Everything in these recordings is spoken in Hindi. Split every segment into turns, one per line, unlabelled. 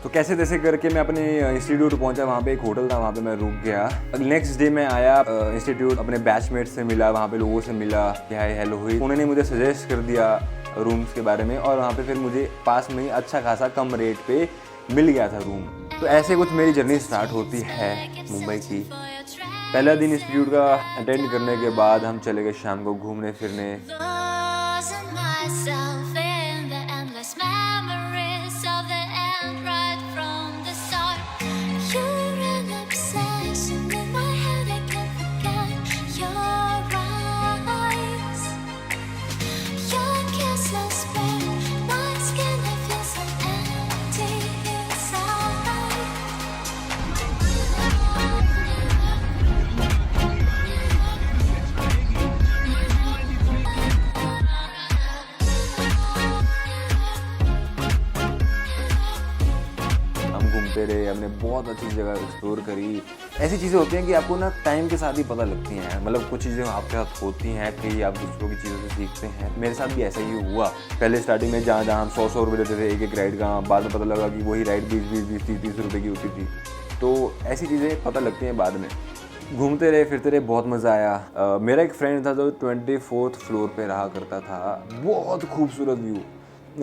तो कैसे तैसे करके मैं अपने इंस्टीट्यूट पहुंचा। वहाँ पे एक होटल था, वहाँ पे मैं रुक गया। नेक्स्ट डे मैं आया इंस्टीट्यूट, अपने बैचमेट से मिला, वहाँ पे लोगों से मिला, हाय हेलो हुई। उन्होंने मुझे सजेस्ट कर दिया रूम्स के बारे में, और वहाँ पे फिर मुझे पास में ही अच्छा खासा कम रेट पे मिल गया था रूम। तो ऐसे कुछ मेरी जर्नी स्टार्ट होती है मुंबई की। पहला दिन इंस्टीट्यूट का अटेंड करने के बाद हम चले गए शाम को घूमने फिरने। घूमते रहे, हमने बहुत अच्छी जगह एक्सप्लोर करी। ऐसी चीज़ें होती हैं कि आपको ना टाइम के साथ ही पता लगती हैं। मतलब कुछ चीज़ें आपके साथ होती हैं कि आप दूसरों की चीज़ों से सीखते हैं। मेरे साथ भी ऐसा ही हुआ। पहले स्टार्टिंग में जहाँ हम 100 रुपये देते थे एक राइड का, बाद में पता लगा कि वही राइड 20-30 रुपये की होती थी। तो ऐसी चीज़ें पता लगती हैं बाद में। घूमते रहे फिरते रहे, बहुत मज़ा आया। मेरा एक फ्रेंड था जो 24th फ्लोर पे रहा करता था। बहुत खूबसूरत व्यू,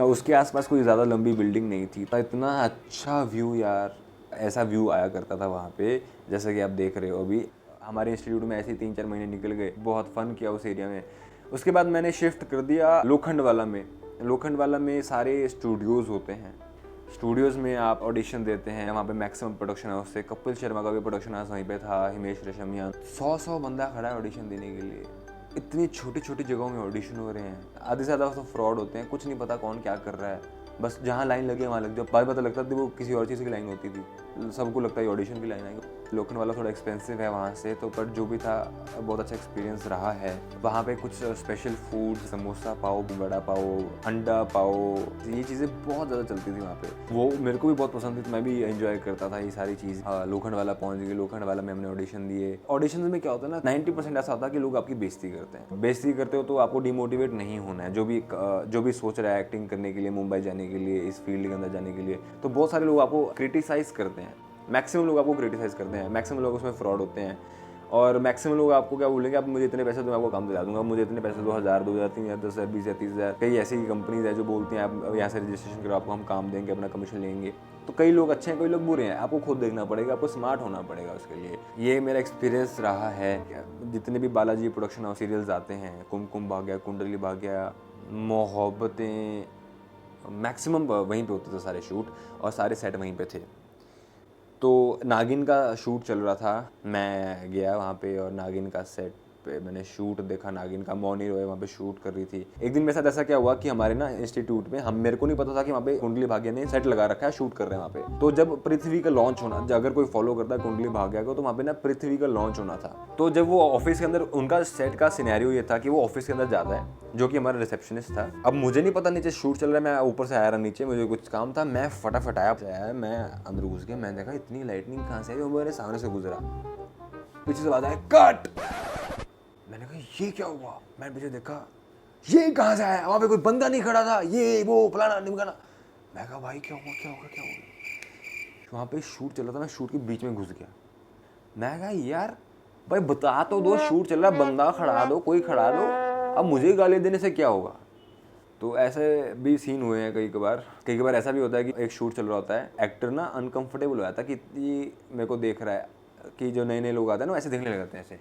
उसके आसपास कोई ज़्यादा लंबी बिल्डिंग नहीं थी। इतना अच्छा व्यू यार, ऐसा व्यू आया करता था वहाँ पे, जैसा कि आप देख रहे हो अभी। हमारे इंस्टीट्यूट में ऐसे 3-4 महीने निकल गए, बहुत फ़न किया उस एरिया में। उसके बाद मैंने शिफ्ट कर दिया लोखंड वाला में। लोखंड वाला में सारे स्टूडियोज़ होते हैं। स्टूडियोज़ में आप ऑडिशन देते हैं। वहाँ पे मैक्सिमम प्रोडक्शन हाउस से कपिल शर्मा का भी प्रोडक्शन हाउस वहीं पे था, हिमेश रेशमिया। 100 बंदा खड़ा है ऑडिशन देने के लिए। इतनी छोटी छोटी जगहों में ऑडिशन हो रहे हैं। आधे से ज़्यादा तो फ्रॉड होते हैं, कुछ नहीं पता कौन क्या कर रहा है। बस जहाँ लाइन लगी है वहाँ लग जाओ। बाद पता लगता था वो किसी और चीज़ की लाइन होती थी। सबको लगता है ऑडिशन की लाइन आएगी। लोखंड वाला थोड़ा एक्सपेंसिव है वहाँ से, तो पर जो भी था बहुत अच्छा एक्सपीरियंस रहा है। वहाँ पे कुछ स्पेशल फूड, समोसा पाव, बड़ा पाव, अंडा पाव, ये चीज़ें बहुत ज़्यादा चलती थी वहाँ पे। वो मेरे को भी बहुत पसंद थी, तो मैं भी एंजॉय करता था ये सारी चीज़। लोखंड वाला पहुँच गए। लोखंड वाला में हमने ऑडिशन दिए। ऑडिशन में क्या होता है ना, 90% ऐसा होता है कि लोग आपकी बेइज्जती करते हैं। बेइज्जती करते हो तो आपको डिमोटिवेट नहीं होना है। जो भी सोच रहा है एक्टिंग करने के लिए, मुंबई जाने के लिए, इस फील्ड के अंदर जाने के लिए, तो बहुत सारे लोग आपको क्रिटिसाइज़ करते हैं। मैक्सिमम लोग आपको क्रिटिसाइज़ करते हैं। मैक्सिमम लोग उसमें फ्रॉड होते हैं। और मैक्सिमम लोग आपको क्या बोलेंगे, आप मुझे इतने पैसे दो, मैं आपको काम दिला दूंगा। मुझे इतने पैसे दो, 1000, 2000, 3000, 10,000, 20,000, 30,000। कई ऐसी कंपनीज है जो बोलती हैं आप यहाँ से रजिस्ट्रेशन करो, आपको हम काम देंगे, अपना कमीशन लेंगे। तो कई लोग अच्छे हैं, कई लोग बुरे हैं। आपको खुद देखना पड़ेगा, आपको स्मार्ट होना पड़ेगा उसके लिए। ये मेरा एक्सपीरियंस रहा है। जितने भी बालाजी प्रोडक्शन हाउस सीरियल्स आते हैं, कुमकुम भाग्य, कुंडली भाग्य, मोहब्बतें, मैक्सिमम वहीं पे होते थे सारे शूट, और सारे सेट वहीं पे थे। तो नागिन का शूट चल रहा था, मैं गया वहाँ पे और नागिन का सेट पे मैंने शूट देखा। नागिन का मौनी रॉय वहाँ पे शूट कर रही थी। एक दिन मेरे साथ ऐसा क्या हुआ कि हमारे ना इंस्टीट्यूट में, मेरे को नहीं पता था कि वहाँ पे कुंडली भाग्य ने सेट लगा रखा है, शूट कर रहे हैं वहाँ पे। तो जब पृथ्वी का लॉन्च होना, अगर कोई फॉलो करता है कुंडली भाग्य को, तो वहाँ पे ना पृथ्वी का लॉन्च होना था। तो जब वो ऑफिस के अंदर, उनका सेट का सिनेरियो ये था कि वो ऑफिस के अंदर जाता है, जो कि हमारा रिसेप्शनिस्ट था। अब मुझे नहीं पता नीचे शूट चल रहा है, मैं ऊपर से आया रहा नीचे, मुझे कुछ काम था, मैं फटाफट आया, मैं अंदर घुस गया। मैंने देखा इतनी लाइटनिंग कहाँ से आई, वो मेरे सामने से गुजरा। पीछे से आवाज आया, कट। मैंने कहा ये क्या हुआ। मैंने पीछे देखा, ये कहाँ से आया, वहाँ पे कोई बंदा नहीं खड़ा था, ये वो फलाना निमकाना। मैं कहा भाई क्या हुआ। वहाँ पे शूट चल रहा था, मैं शूट के बीच में घुस गया। मैं कहा यार भाई बता तो दो, शूट चल रहा है, बंदा खड़ा दो, कोई खड़ा दो, अब मुझे गाली देने से क्या होगा। तो ऐसे भी सीन हुए हैं कई बार ऐसा भी होता है कि एक शूट चल रहा होता है, एक्टर ना अनकंफर्टेबल हो जाता है कि ये मेरे को देख रहा है, कि जो नए लोग आते हैं ना ऐसे देखने लग जाते हैं ऐसे।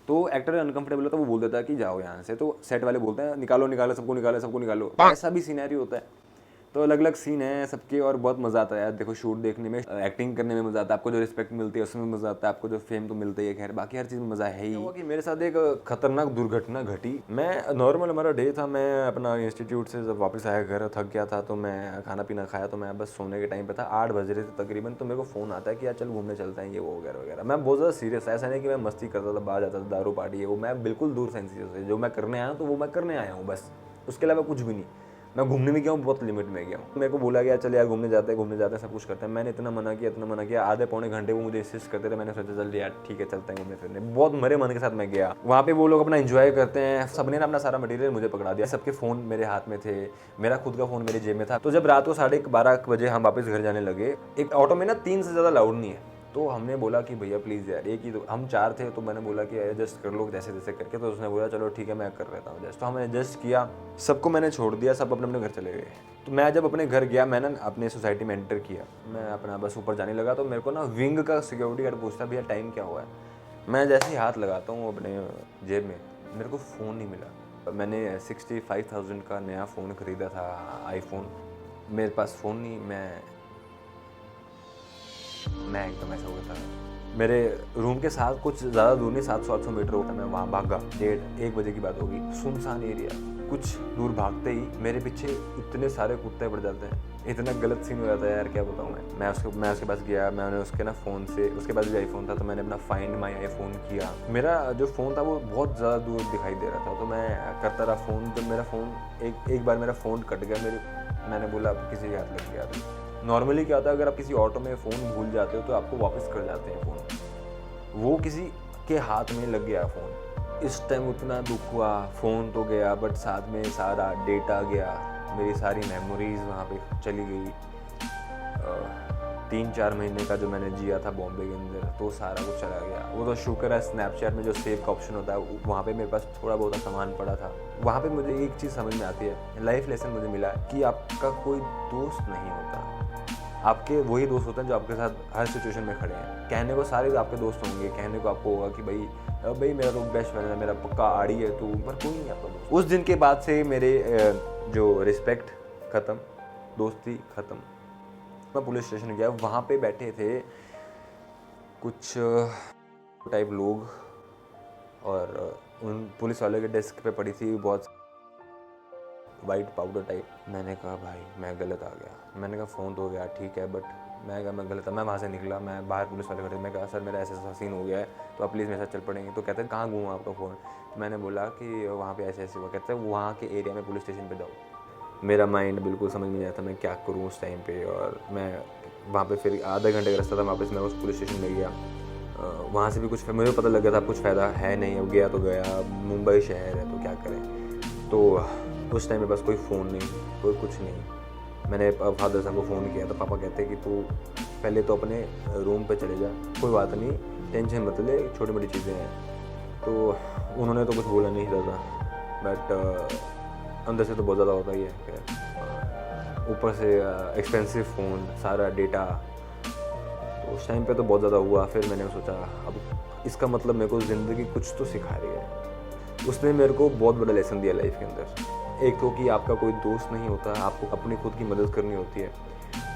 तो एक्टर अनकंफर्टेबल होता है, वो बोल देता है कि जाओ यहाँ से। तो सेट वाले बोलते हैं निकालो, सबको निकालो। ऐसा भी सिनेरियो होता है। तो अलग अलग सीन है सबके, और बहुत मज़ा आता है यार। देखो शूट देखने में, एक्टिंग करने में मज़ा आता है। आपको जो रिस्पेक्ट मिलती है उसमें मज़ा आता है, आपको जो फेम तो मिलता ही है, खैर बाकी हर चीज़ में मज़ा है ही। कि मेरे साथ एक खतरनाक दुर्घटना घटी। मैं नॉर्मल, हमारा डे था, मैं अपना इंस्टीट्यूट से जब वापस आया घर, थक गया था, तो मैं खाना पीना खाया, तो मैं बस सोने के टाइम पे था, 8 बज रहे थे तकरीबन। तो मेरे को फ़ोन आता है कि यार चल घूमने चलते हैं, ये वो वगैरह वगैरह। मैं बहुत ज़्यादा सीरियस, ऐसा नहीं कि मैं मस्ती करता था, बाहर जाता था, दारू पार्टी है वो, मैं बिल्कुल दूर से, जो मैं करने आया हूँ तो वो मैं करने आया हूँ बस, उसके अलावा कुछ भी नहीं। मैं घूमने भी गया हूँ, बहुत लिमिट में गया हूँ। मेरे को बोला गया चल यार घूमने जाते हैं, सब कुछ करते हैं। मैंने इतना मना किया, आधे पौने घंटे वो मुझे इंसिस्ट करते थे। मैंने सोचा चल यार ठीक है चलते हैं घूमने फिरने। बहुत मरे मन के साथ मैं गया। वहाँ पे वो लोग अपना एंजॉय करते हैं, सबने ना अपना सारा मटेरियल मुझे पकड़ा दिया। सबके फ़ोन मेरे हाथ में थे, मेरा खुद का फ़ोन मेरे जेब में था। तो जब रात को 12:30 बजे हम वापस घर जाने लगे, एक ऑटो में ना 3 से ज़्यादा अलाउड नहीं है। तो हमने बोला कि भैया प्लीज़ यार, एक ही तो हम 4 थे, तो मैंने बोला कि एडजस्ट कर लो जैसे जैसे करके। तो उसने बोला चलो ठीक है मैं कर लेता हूँ एडजस्ट। तो हमने एडजस्ट किया, सबको मैंने छोड़ दिया, सब अपने अपने घर चले गए। तो मैं जब अपने घर गया, मैंने अपने सोसाइटी में एंटर किया, मैं अपना बस ऊपर जाने लगा तो मेरे को ना विंग का सिक्योरिटी गार्ड पूछता भैया टाइम क्या हुआ है। मैं जैसे ही हाथ लगाता हूँ अपने जेब में, मेरे को फ़ोन नहीं मिला। मैंने 65,000 का नया फ़ोन ख़रीदा था, आईफोन। मेरे पास फ़ोन नहीं, मैं एकदम ऐसा हो गया था। मेरे रूम के साथ कुछ ज़्यादा दूर नहीं, 700-800 मीटर होता, मैं वहाँ भागा। 1:30 बजे की बात होगी, सुनसान एरिया। कुछ दूर भागते ही मेरे पीछे इतने सारे कुत्ते पड़ जाते हैं। इतना गलत सीन हो जाता है यार, क्या बताऊँ मैं उसके पास गया, मैंने उसके ना फ़ोन से, उसके पास भी आईफोन था, तो मैंने अपना फाइंड माई आईफोन किया। मेरा जो फ़ोन था वो बहुत ज़्यादा दूर दिखाई दे रहा था, तो मैं करता रहा फ़ोन। जब मेरा फ़ोन एक बार मेरा फ़ोन कट गया, मैंने बोला अब किसी के हाथ लग गया। नॉर्मली क्या होता है, अगर आप किसी ऑटो में फ़ोन भूल जाते हो तो आपको वापस कर जाते हैं फ़ोन। वो किसी के हाथ में लग गया फ़ोन। इस टाइम उतना दुख हुआ। फ़ोन तो गया बट साथ में सारा डेटा गया, मेरी सारी मेमोरीज़ वहाँ पे चली गई। 3-4 महीने का जो मैंने जिया था बॉम्बे के अंदर, तो सारा कुछ चला गया। वो तो शुक्र है स्नैपचैट में जो सेव का ऑप्शन होता है, वहाँ पे मेरे पास थोड़ा बहुत सामान पड़ा था। वहाँ पे मुझे एक चीज़ समझ में आती है, लाइफ लेसन मुझे मिला कि आपका कोई दोस्त नहीं होता। आपके वही दोस्त होते हैं जो आपके साथ हर सिचुएशन में खड़े हैं। कहने को सारे आपके दोस्त होंगे, कहने को आपको होगा कि भाई मेरा तो बेस्ट फ्रेंड है, मेरा पक्का आड़ी है तू, पर कोई नहीं आपका दोस्त। उस दिन के बाद से मेरे जो रिस्पेक्ट ख़त्म, दोस्ती ख़त्म। मैं पुलिस स्टेशन गया, वहाँ पे बैठे थे कुछ टाइप लोग, और उन पुलिस वाले के डेस्क पे पड़ी थी बहुत वाइट पाउडर टाइप। मैंने कहा भाई मैं गलत आ गया। मैंने कहा फ़ोन तो हो गया ठीक है, बट मैं गलत था। मैं वहाँ से निकला, मैं बाहर पुलिस वाले खड़े, मैं कहा सर मेरा ऐसा सीन हो गया है, तो आप प्लीज़ मेरे साथ चल पड़ेंगे। तो कहते हैं कहाँ घूमा आपका फ़ोन। तो मैंने बोला कि वहाँ पे ऐसे हुआ। कहते हैं वहाँ के एरिया में पुलिस स्टेशन पे जाओ। मेरा माइंड बिल्कुल समझ में नहीं आया था मैं क्या करूँ उस टाइम पे। और मैं वहाँ पे फिर आधे घंटे का रास्ता था, वापस मैं उस पुलिस स्टेशन में गया। वहाँ से भी कुछ मुझे पता लग गया था कुछ फ़ायदा है नहीं। अब गया तो गया, मुंबई शहर है तो क्या करें। तो उस टाइम मेरे पास कोई फ़ोन नहीं, कोई कुछ नहीं। मैंने फादर साहब को फ़ोन किया तो पापा कहते कि तू पहले तो अपने रूम पे चले जा, कोई बात नहीं, टेंशन मत ले, छोटी मोटी चीज़ें हैं। तो उन्होंने तो कुछ बोला नहीं ज़्यादा, बट अंदर से तो बहुत ज़्यादा होता ही है। ऊपर से एक्सपेंसिव फ़ोन, सारा डेटा, तो उस टाइम पे तो बहुत ज़्यादा हुआ। फिर मैंने सोचा अब इसका मतलब मेरे को ज़िंदगी कुछ तो सिखा रही है। उसने मेरे को बहुत बड़ा लेसन दिया लाइफ के अंदर। एक तो कि आपका कोई दोस्त नहीं होता, आपको अपनी खुद की मदद करनी होती है।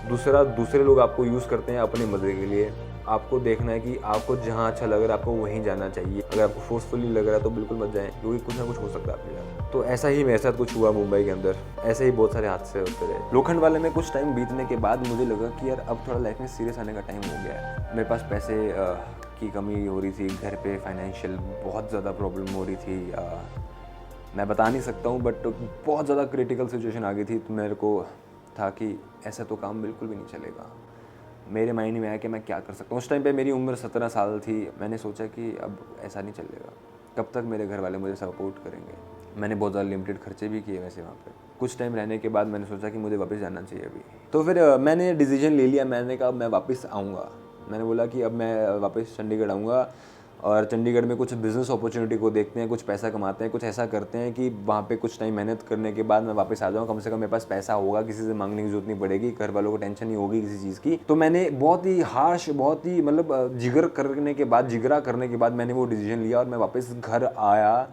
दूसरा, दूसरे लोग आपको यूज़ करते हैं अपने मज़े के लिए। आपको देखना है कि आपको जहाँ अच्छा लग रहा है आपको वहीं जाना चाहिए। अगर आपको फोर्सफुली लग रहा है तो बिल्कुल मत जाएं, क्योंकि कुछ ना कुछ हो सकता है आपके साथ। तो ऐसा ही मेरे साथ कुछ हुआ मुंबई के अंदर। ऐसे ही बहुत सारे हादसे होते रहे। लोखंड वाले में कुछ टाइम बीतने के बाद मुझे लगा कि यार अब थोड़ा लाइफ में सीरियस आने का टाइम हो गया है। मेरे पास पैसे की कमी हो रही थी, घर पे फाइनेंशियल बहुत ज़्यादा प्रॉब्लम हो रही थी। मैं बता नहीं सकता हूँ, बट बहुत ज़्यादा क्रिटिकल सिचुएशन आ गई थी। तो मेरे को था कि ऐसा तो काम बिल्कुल भी नहीं चलेगा। मेरे माइंड में आया कि मैं क्या कर सकता हूँ। उस टाइम पे मेरी उम्र 17 साल थी। मैंने सोचा कि अब ऐसा नहीं चलेगा, कब तक मेरे घर वाले मुझे सपोर्ट करेंगे। मैंने बहुत ज़्यादा लिमिटेड खर्चे भी किए वैसे वहाँ पे। कुछ टाइम रहने के बाद मैंने सोचा कि मुझे वापस जाना चाहिए अभी। तो फिर मैंने डिसीजन ले लिया। मैंने कहा मैं वापस आऊँगा। मैंने बोला कि अब मैं वापस चंडीगढ़ आऊँगा और चंडीगढ़ में कुछ बिज़नेस अपॉर्चुनिटी को देखते हैं, कुछ पैसा कमाते हैं, कुछ ऐसा करते हैं कि वहाँ पे कुछ टाइम मेहनत करने के बाद मैं वापस आ जाऊँ। कम से कम मेरे पास पैसा होगा, किसी से मांगने की जरूरत नहीं पड़ेगी, घर वालों को टेंशन नहीं होगी किसी चीज़ की। तो मैंने बहुत ही हार्श, बहुत ही मतलब जिगरा करने के बाद मैंने वो डिसीजन लिया और मैं वापस घर आया।